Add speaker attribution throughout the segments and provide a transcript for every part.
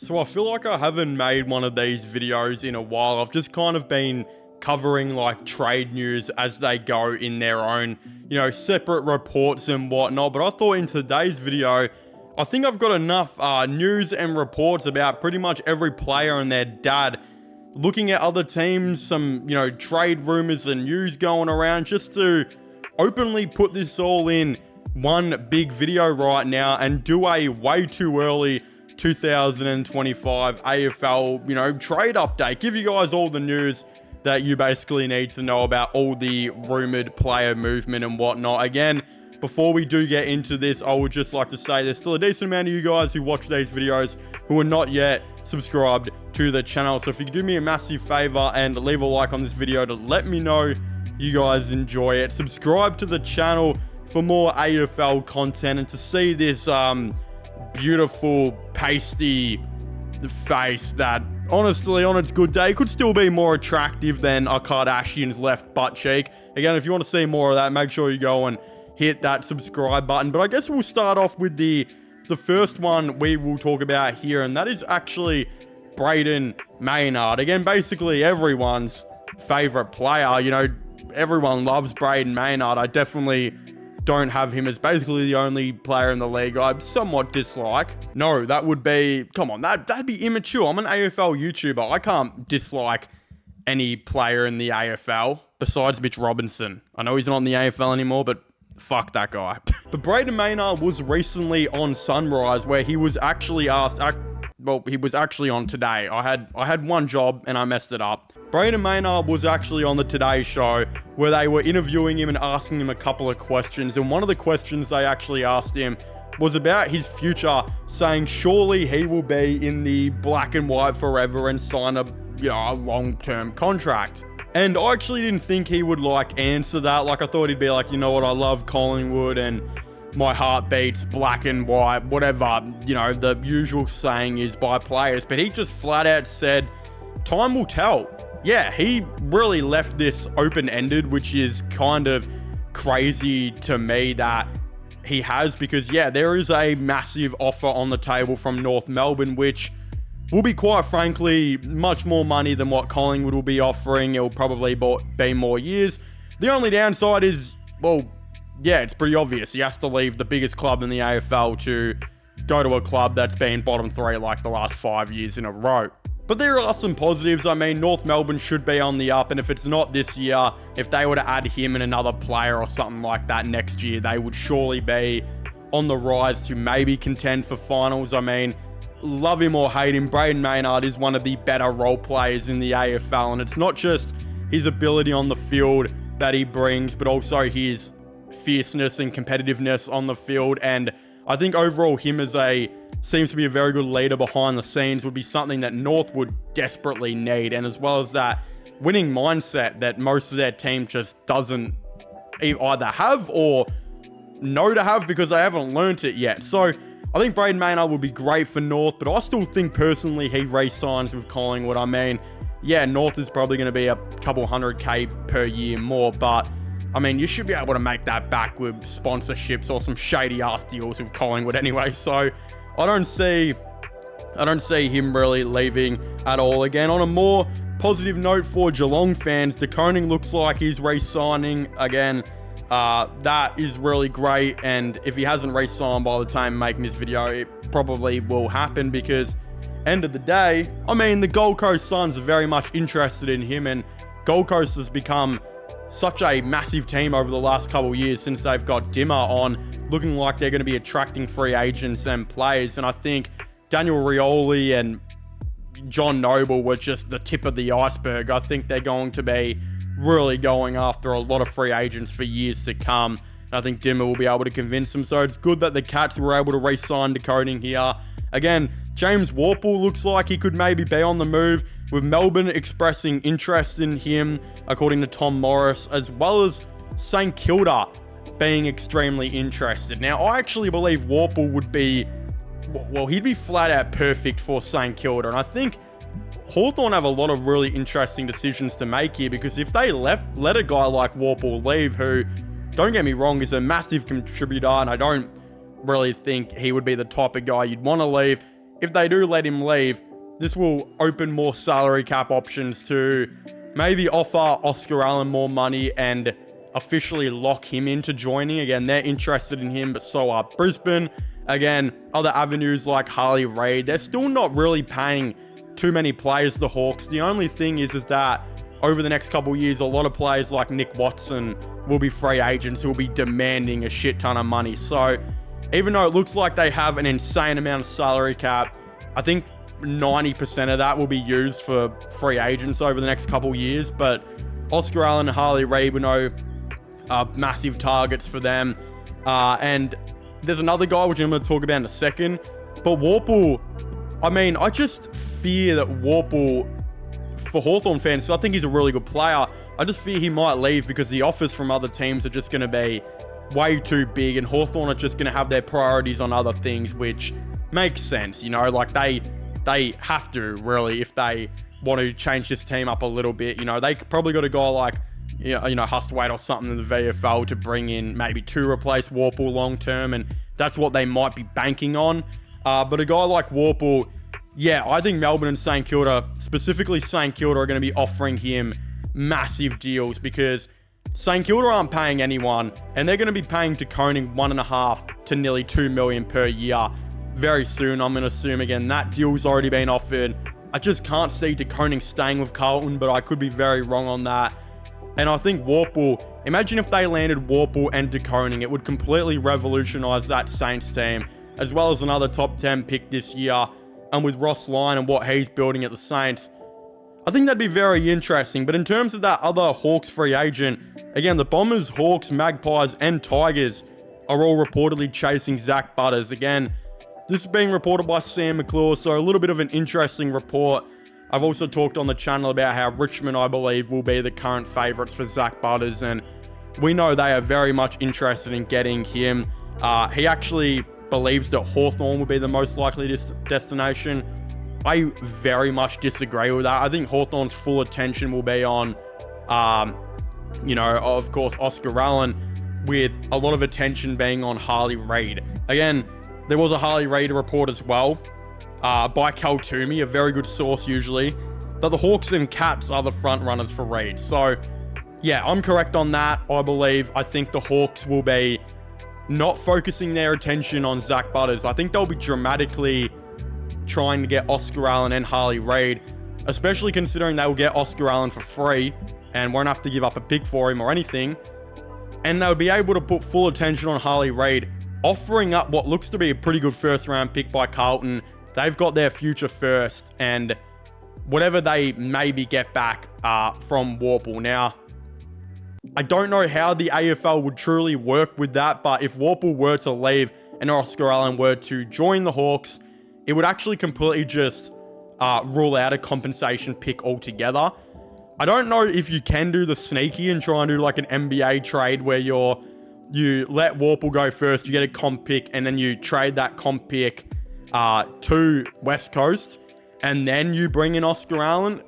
Speaker 1: So I feel like I haven't made one of these videos in a while. I've just kind of been covering like trade news as they go in their own, separate reports and whatnot. But I thought in today's video, I think I've got enough news and reports about pretty much every player and their dad. Looking at other teams, some, trade rumors and news going around just to openly put this all in one big video right now and do a way too early 2025 AFL, trade update. Give you guys all the news that you basically need to know about all the rumored player movement and whatnot. Again, before we do get into this, I would just like to say there's still a decent amount of you guys who watch these videos who are not yet subscribed to the channel. So if you could do me a massive favor and leave a like on this video to let me know you guys enjoy it. Subscribe to the channel for more AFL content and to see this beautiful pasty face that honestly on its good day could still be more attractive than a Kardashian's left butt cheek. Again, if you want to see more of that, make sure you go and hit that subscribe button. But I guess we'll start off with the first one we will talk about here, and that is actually Brayden Maynard. Again, basically everyone's favorite player. Everyone loves Brayden Maynard. I definitely don't have him as basically the only player in the league I somewhat dislike. No, that would be, come on, that'd be immature. I'm an AFL YouTuber. I can't dislike any player in the AFL besides Mitch Robinson. I know he's not in the AFL anymore, but fuck that guy. But Brayden Maynard was recently on Sunrise where he was actually asked, he was actually on Today. I had one job and I messed it up. Brayden Maynard was actually on the Today show where they were interviewing him and asking him a couple of questions. And one of the questions they actually asked him was about his future, saying surely he will be in the black and white forever and sign a long-term contract. And I actually didn't think he would answer that. I thought he'd be like, you know what, I love Collingwood and my heart beats black and white, whatever, the usual saying is by players. But he just flat out said, time will tell. Yeah, he really left this open-ended, which is kind of crazy to me that he has, because yeah, there is a massive offer on the table from North Melbourne, which will be quite frankly much more money than what Collingwood will be offering. It will probably be more years. The only downside is, it's pretty obvious. He has to leave the biggest club in the AFL to go to a club that's been bottom three the last 5 years in a row. But there are some positives. I mean, North Melbourne should be on the up, and if it's not this year, if they were to add him and another player or something like that next year, they would surely be on the rise to maybe contend for finals. I mean, love him or hate him, Brayden Maynard is one of the better role players in the AFL, and it's not just his ability on the field that he brings, but also his fierceness and competitiveness on the field. And I think overall him seems to be a very good leader behind the scenes would be something that North would desperately need, and as well as that winning mindset that most of their team just doesn't either have or know to have because they haven't learnt it yet. So I think Brayden Maynard would be great for North, but I still think personally he re-signs with Collingwood. I mean, yeah, North is probably going to be a couple 100k per year more, but I mean, you should be able to make that back with sponsorships or some shady ass deals with Collingwood anyway. So I don't see him really leaving at all. Again, on a more positive note for Geelong fans, the Koning looks like he's re-signing again. That is really great, and if he hasn't re-signed by the time I'm making this video, it probably will happen because end of the day, I mean, the Gold Coast Suns are very much interested in him, and Gold Coast has become such a massive team over the last couple of years since they've got Dimmer on, looking like they're going to be attracting free agents and players. And I think Daniel Rioli and John Noble were just the tip of the iceberg. I think they're going to be really going after a lot of free agents for years to come. And I think Dimmer will be able to convince them. So it's good that the Cats were able to re-sign to Koning here. Again, James Worpel looks like he could maybe be on the move, with Melbourne expressing interest in him, according to Tom Morris, as well as St Kilda being extremely interested. Now, I actually believe Worpel would be, he'd be flat out perfect for St Kilda, and I think Hawthorn have a lot of really interesting decisions to make here, because if they let a guy like Worpel leave, who, don't get me wrong, is a massive contributor, and I don't really think he would be the type of guy you'd want to leave, if they do let him leave, this will open more salary cap options to maybe offer Oscar Allen more money and officially lock him into joining. Again, they're interested in him, but so are Brisbane. Again, other avenues like Harley Reid, they're still not really paying too many players, the Hawks. The only thing is that over the next couple of years, a lot of players like Nick Watson will be free agents who will be demanding a shit ton of money. So even though it looks like they have an insane amount of salary cap, I think 90% of that will be used for free agents over the next couple of years. But Oscar Allen and Harley Reid, we know, are massive targets for them. And there's another guy, which I'm going to talk about in a second. But Worpel, I mean, I just fear that Worpel, for Hawthorn fans, so I think he's a really good player. I just fear he might leave because the offers from other teams are just going to be way too big, and Hawthorn are just going to have their priorities on other things, which makes sense. You know, like they have to, really, if they want to change this team up a little bit. You know, they probably got a guy like, you know, Hustwaite or something in the VFL to bring in maybe to replace Worpel long term, and that's what they might be banking on. But a guy like Worpel, yeah, I think Melbourne and St Kilda, specifically St Kilda, are going to be offering him massive deals because St Kilda aren't paying anyone, and they're going to be paying to Koning $1.5 to nearly $2 million per year very soon. I'm going to assume, again, that deal's already been offered. I just can't see De Koning staying with Carlton, but I could be very wrong on that. And I think Worpel, imagine if they landed Worpel and De Koning, it would completely revolutionise that Saints team, as well as another top 10 pick this year. And with Ross Lyon and what he's building at the Saints, I think that'd be very interesting. But in terms of that other Hawks free agent, again, the Bombers, Hawks, Magpies, and Tigers are all reportedly chasing Zac Butters. Again, this is being reported by Sam McClure, so a little bit of an interesting report. I've also talked on the channel about how Richmond, I believe, will be the current favourites for Zac Butters, and we know they are very much interested in getting him. He actually believes that Hawthorn will be the most likely destination. I very much disagree with that. I think Hawthorn's full attention will be on, you know, of course, Oscar Allen, with a lot of attention being on Harley Reid. Again, there was a Harley Reid report as well, by Cal Toomey, a very good source usually, that the Hawks and Cats are the front runners for Reid. So, yeah, I'm correct on that, I believe. I think the Hawks will be not focusing their attention on Zac Butters. I think they'll be dramatically trying to get Oscar Allen and Harley Reid, especially considering they will get Oscar Allen for free and won't have to give up a pick for him or anything. And they'll be able to put full attention on Harley Reid, offering up what looks to be a pretty good first-round pick by Carlton. They've got their future first, and whatever they maybe get back from Worpel. Now, I don't know how the AFL would truly work with that, but if Worpel were to leave and Oscar Allen were to join the Hawks, it would actually completely just rule out a compensation pick altogether. I don't know if you can do the sneaky and try and do like an NBA trade where you let Worpel go first, you get a comp pick, and then you trade that comp pick to West Coast, and then you bring in Oscar Allen.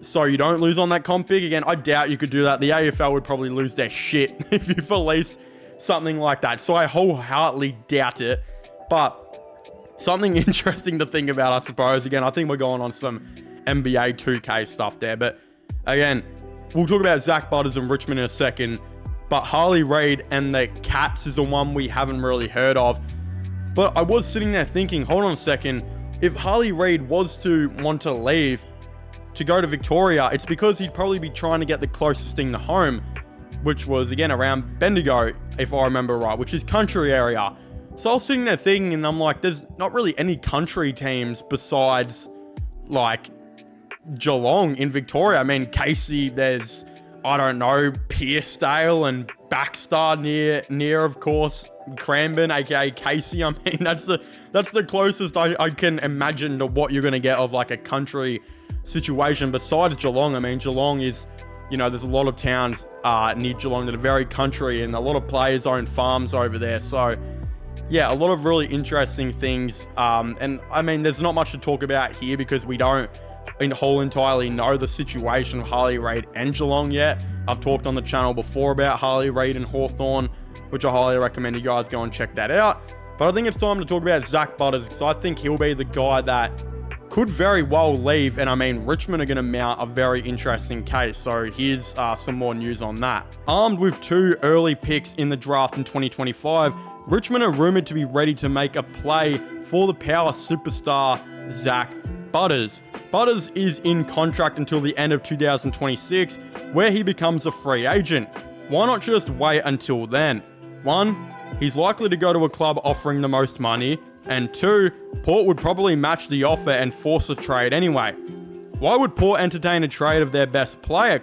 Speaker 1: So you don't lose on that comp pick. Again, I doubt you could do that. The AFL would probably lose their shit if you've released something like that. So I wholeheartedly doubt it. But something interesting to think about, I suppose. Again, I think we're going on some NBA 2K stuff there. But again, we'll talk about Zac Butters and Richmond in a second. But Harley Reid and the Cats is the one we haven't really heard of. But I was sitting there thinking, hold on a second. If Harley Reid was to want to leave to go to Victoria, it's because he'd probably be trying to get the closest thing to home, which was, again, around Bendigo, if I remember right, which is country area. So I was sitting there thinking, and I'm like, there's not really any country teams besides, like, Geelong in Victoria. I mean, Casey, there's, I don't know, Pearcedale and Baxter near, of course, Cranbourne, aka Casey. I mean, that's the closest I can imagine to what you're going to get of, like, a country situation besides Geelong. I mean, Geelong is, you know, there's a lot of towns near Geelong that are very country, and a lot of players own farms over there. So yeah, a lot of really interesting things. And I mean, there's not much to talk about here because we don't entirely know the situation of Harley Reid and Geelong yet. I've talked on the channel before about Harley Reid and Hawthorn, which I highly recommend you guys go and check that out. But I think it's time to talk about Zac Butters, because I think he'll be the guy that could very well leave. And I mean, Richmond are going to mount a very interesting case. So here's some more news on that. Armed with 2 early picks in the draft in 2025, Richmond are rumoured to be ready to make a play for the power superstar Zac Butters. Butters is in contract until the end of 2026, where he becomes a free agent. Why not just wait until then? 1, he's likely to go to a club offering the most money, and 2, Port would probably match the offer and force a trade anyway. Why would Port entertain a trade of their best player?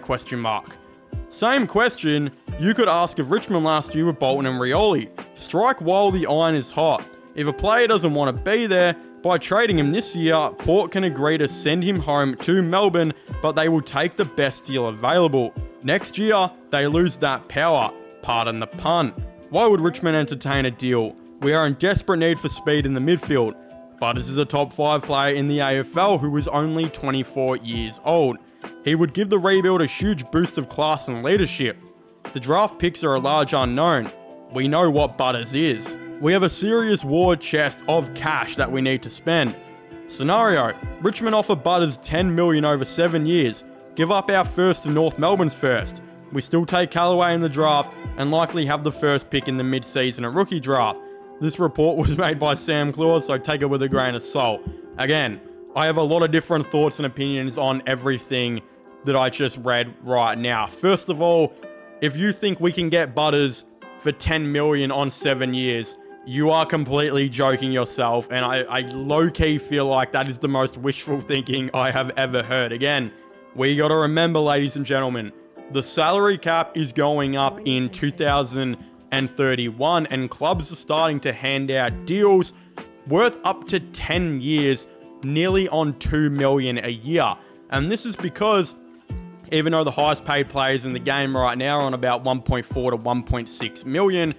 Speaker 1: Same question you could ask of Richmond last year with Bolton and Rioli. Strike while the iron is hot. If a player doesn't want to be there, by trading him this year, Port can agree to send him home to Melbourne, but they will take the best deal available. Next year, they lose that power. Pardon the pun. Why would Richmond entertain a deal? We are in desperate need for speed in the midfield. Butters is a top 5 player in the AFL who is only 24 years old. He would give the rebuild a huge boost of class and leadership. The draft picks are a large unknown. We know what Butters is. We have a serious war chest of cash that we need to spend. Scenario: Richmond offer Butters $10 million over 7 years. Give up our first to North Melbourne's first. We still take Callaway in the draft and likely have the first pick in the mid-season and rookie draft. This report was made by Sam Claus, so take it with a grain of salt. Again, I have a lot of different thoughts and opinions on everything that I just read right now. First of all, if you think we can get Butters for $10 million on 7 years, you are completely joking yourself, and I low-key feel like that is the most wishful thinking I have ever heard. Again, we got to remember, ladies and gentlemen, the salary cap is going up in 2031, and clubs are starting to hand out deals worth up to 10 years, nearly on $2 million a year. And this is because even though the highest paid players in the game right now are on about 1.4 to 1.6 million,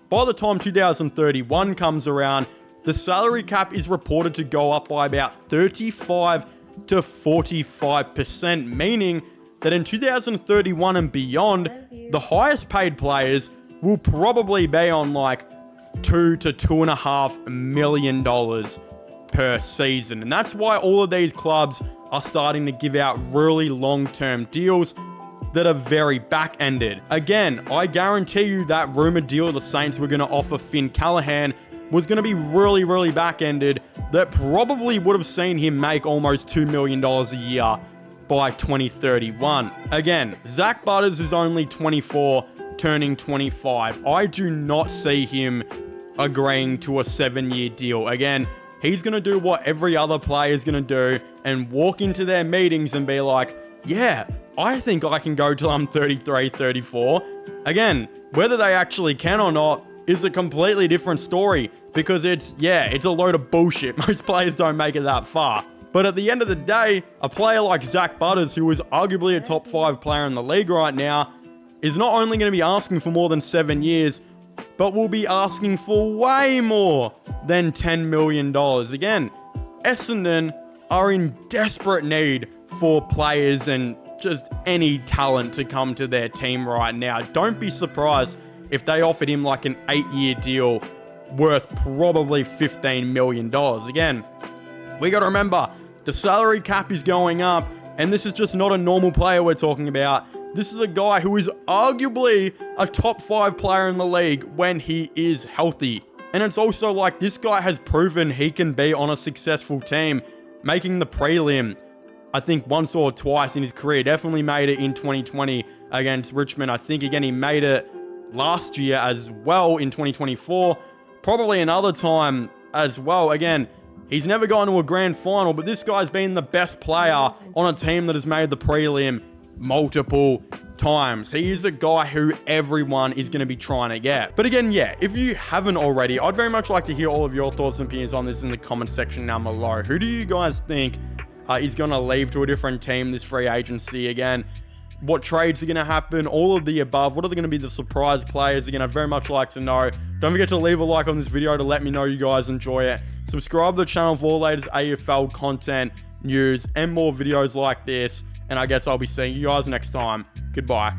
Speaker 1: by the time 2031 comes around, the salary cap is reported to go up by about 35 to 45%, meaning that in 2031 and beyond, the highest paid players will probably be on like $2 to $2.5 million per season. And that's why all of these clubs are starting to give out really long-term deals that are very back-ended. Again, I guarantee you that rumored deal the Saints were going to offer Finn Callaghan was going to be really, really back-ended, that probably would have seen him make almost $2 million a year by 2031. Again, Zac Butters is only 24, turning 25. I do not see him agreeing to a 7-year deal. Again, he's going to do what every other player is going to do and walk into their meetings and be like, yeah, I think I can go till I'm 33, 34. Again, whether they actually can or not is a completely different story, because it's a load of bullshit. Most players don't make it that far. But at the end of the day, a player like Zac Butters, who is arguably a top 5 player in the league right now, is not only going to be asking for more than 7 years, but will be asking for way more than $10 million. Again, Essendon are in desperate need for players and just any talent to come to their team right now. Don't be surprised if they offered him like an 8-year deal worth probably $15 million. Again, we got to remember, the salary cap is going up, and this is just not a normal player we're talking about. This is a guy who is arguably a top 5 player in the league when he is healthy. And it's also like this guy has proven he can be on a successful team, making the prelim, I think once or twice in his career. Definitely made it in 2020 against Richmond. I think, again, he made it last year as well in 2024. Probably another time as well. Again, he's never gone to a grand final, but this guy's been the best player on a team that has made the prelim multiple times. He is a guy who everyone is going to be trying to get. But again, yeah, if you haven't already, I'd very much like to hear all of your thoughts and opinions on this in the comment section down below. Who do you guys think is going to leave to a different team this free agency? Again, what trades are going to happen, all of the above. What are going to be the surprise players? Again, I'd very much like to know. Don't forget to leave a like on this video to let me know you guys enjoy it. Subscribe to the channel for all the latest AFL content, news, and more videos like this. And I guess I'll be seeing you guys next time. Goodbye.